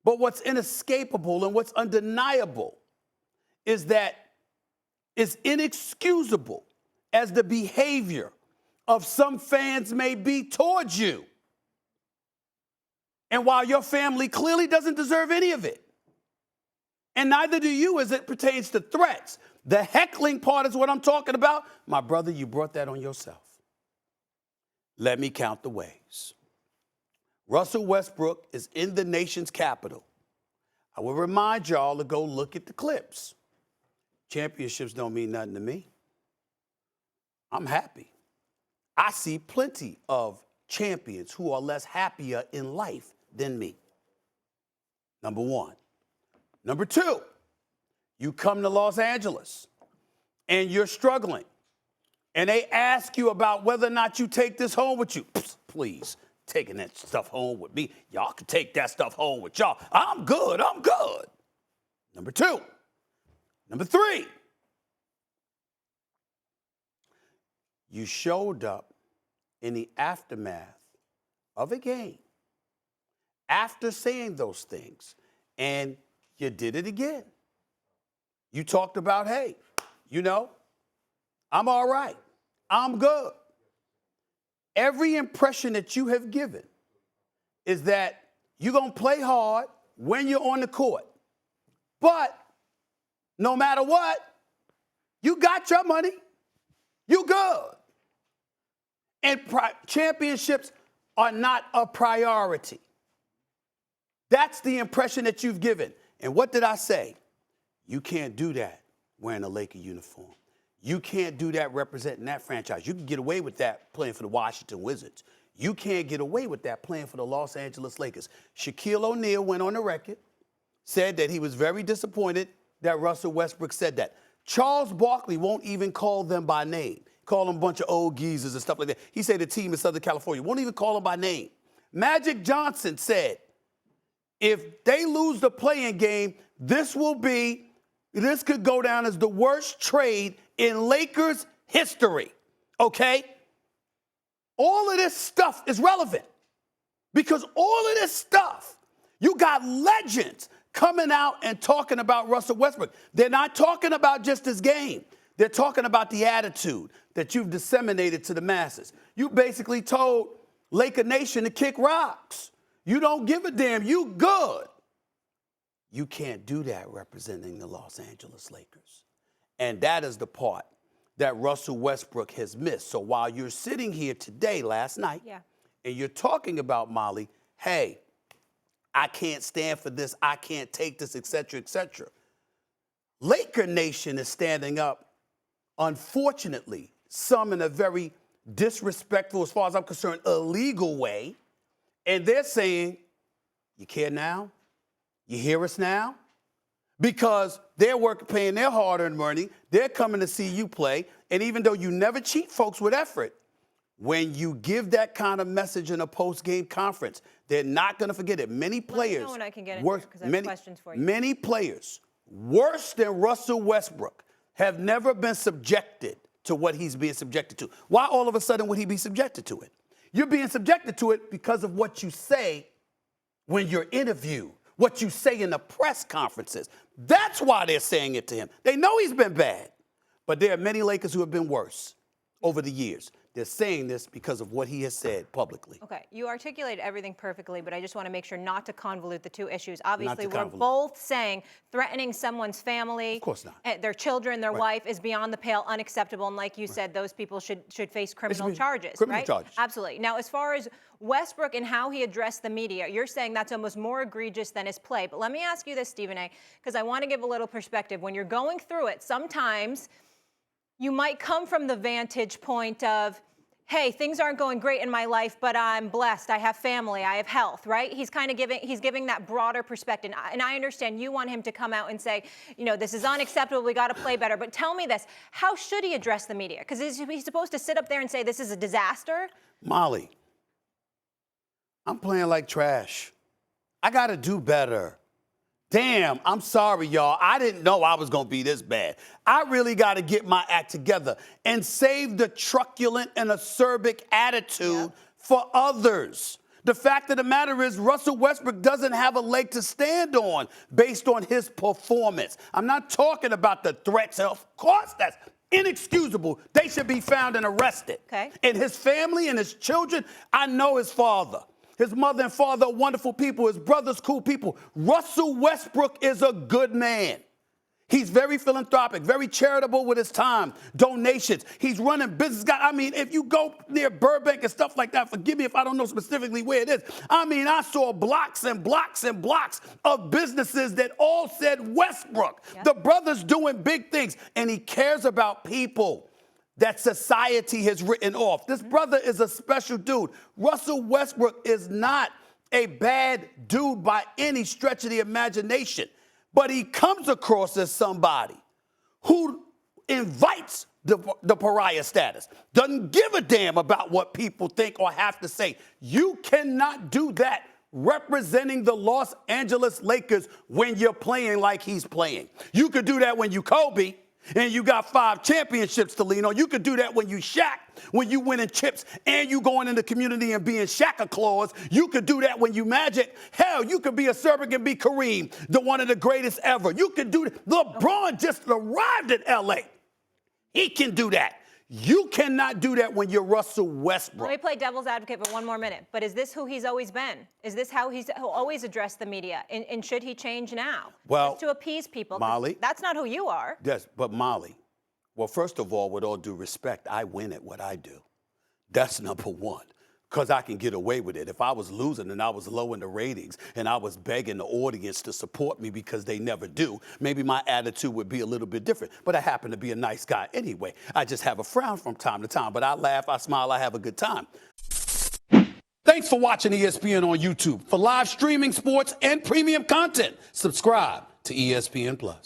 But what's inescapable and what's undeniable is that it's inexcusable as the behavior of some fans may be towards you. And while your family clearly doesn't deserve any of it, and neither do you as it pertains to threats, the heckling part is what I'm talking about. My brother, you brought that on yourself. Let me count the ways. Russell Westbrook is in the nation's capital. I will remind y'all to go look at the clips. Championships don't mean nothing to me. I'm happy. I see plenty of champions who are less happier in life than me. Number one. Number two, you come to Los Angeles and you're struggling and they ask you about whether or not you take this home with you. Psst, please, taking that stuff home with me. Y'all can take that stuff home with y'all. I'm good. Number two. Number three, you showed up in the aftermath of a game after saying those things, and you did it again. You talked about, hey, I'm all right. I'm good. Every impression that you have given is that you're going to play hard when you're on the court. But no matter what, you got your money. You good. And championships are not a priority. That's the impression that you've given. And what did I say? You can't do that wearing a Laker uniform. You can't do that representing that franchise. You can get away with that playing for the Washington Wizards. You can't get away with that playing for the Los Angeles Lakers. Shaquille O'Neal went on the record, said that he was very disappointed that Russell Westbrook said that. Charles Barkley won't even call them by name. Call them a bunch of old geezers and stuff like that. He said the team in Southern California won't even call them by name. Magic Johnson said, if they lose the play-in game, this could go down as the worst trade in Lakers history, okay? All of this stuff is relevant because all of this stuff, you got legends coming out and talking about Russell Westbrook. They're not talking about just his game. They're talking about the attitude that you've disseminated to the masses. You basically told Laker Nation to kick rocks. You don't give a damn. You good. You can't do that representing the Los Angeles Lakers. And that is the part that Russell Westbrook has missed. So while you're sitting here today, last night, and you're talking about, Molly, hey, I can't stand for this, I can't take this, et cetera, Laker Nation is standing up, unfortunately, some in a very disrespectful, as far as I'm concerned, illegal way. And they're saying, you care now? You hear us now? Because they're paying their hard-earned money. They're coming to see you play. And even though you never cheat folks with effort, when you give that kind of message in a post-game conference, they're not going to forget it. Many players, let me know when I can get into because I have questions for you. Many players, worse than Russell Westbrook, have never been subjected to what he's being subjected to. Why all of a sudden would he be subjected to it? You're being subjected to it because of what you say when you're interviewed, what you say in the press conferences. That's why they're saying it to him. They know he's been bad, but there are many Lakers who have been worse over the years. They're saying this because of what he has said publicly. Okay, you articulated everything perfectly, but I just want to make sure not to convolute the two issues. Obviously, we're both saying threatening someone's family, of course not, their children, their wife is beyond the pale, unacceptable, and like you said, those people should face criminal charges, criminal charges. Absolutely. Now, as far as Westbrook and how he addressed the media, you're saying that's almost more egregious than his play. But let me ask you this, Stephen A., because I want to give a little perspective. When you're going through it, sometimes you might come from the vantage point of, hey, things aren't going great in my life, but I'm blessed. I have family. I have health, right? He's kind of giving that broader perspective. And I understand you want him to come out and say, this is unacceptable. We got to play better. But tell me this. How should he address the media? Because is he supposed to sit up there and say this is a disaster? Molly, I'm playing like trash. I got to do better. Damn, I'm sorry, y'all. I didn't know I was going to be this bad. I really got to get my act together and save the truculent and acerbic attitude for others. The fact of the matter is Russell Westbrook doesn't have a leg to stand on based on his performance. I'm not talking about the threats. Of course, that's inexcusable. They should be found and arrested. Okay. And his family and his children, I know his father. His mother and father are wonderful people. His brother's cool people. Russell Westbrook is a good man. He's very philanthropic, very charitable with his time, donations. He's running business. I mean, if you go near Burbank and stuff like that, forgive me if I don't know specifically where it is. I mean, I saw blocks and blocks and blocks of businesses that all said Westbrook. Yep. The brother's doing big things, and he cares about people that society has written off. This brother is a special dude. Russell Westbrook is not a bad dude by any stretch of the imagination. But he comes across as somebody who invites the pariah status, doesn't give a damn about what people think or have to say. You cannot do that representing the Los Angeles Lakers when you're playing like he's playing. You could do that when you Kobe and you got 5 championships to lean on. You could do that when you Shaq, when you winning chips and you going in the community and being Shaq-a-Claus. You could do that when you Magic. Hell, you could be a surrogate and be Kareem, one of the greatest ever. You could do that. LeBron just arrived in L.A. He can do that. You cannot do that when you're Russell Westbrook. Let me play devil's advocate for one more minute. But is this who he's always been? Is this how he'll always address the media? And should he change now? Well, just to appease people. Molly, that's not who you are. Yes, but Molly, well, first of all, with all due respect, I win at what I do. That's number one. Because I can get away with it. If I was losing and I was low in the ratings and I was begging the audience to support me because they never do, maybe my attitude would be a little bit different. But I happen to be a nice guy anyway. I just have a frown from time to time. But I laugh, I smile, I have a good time. Thanks for watching ESPN on YouTube. For live streaming, sports, and premium content, subscribe to ESPN+.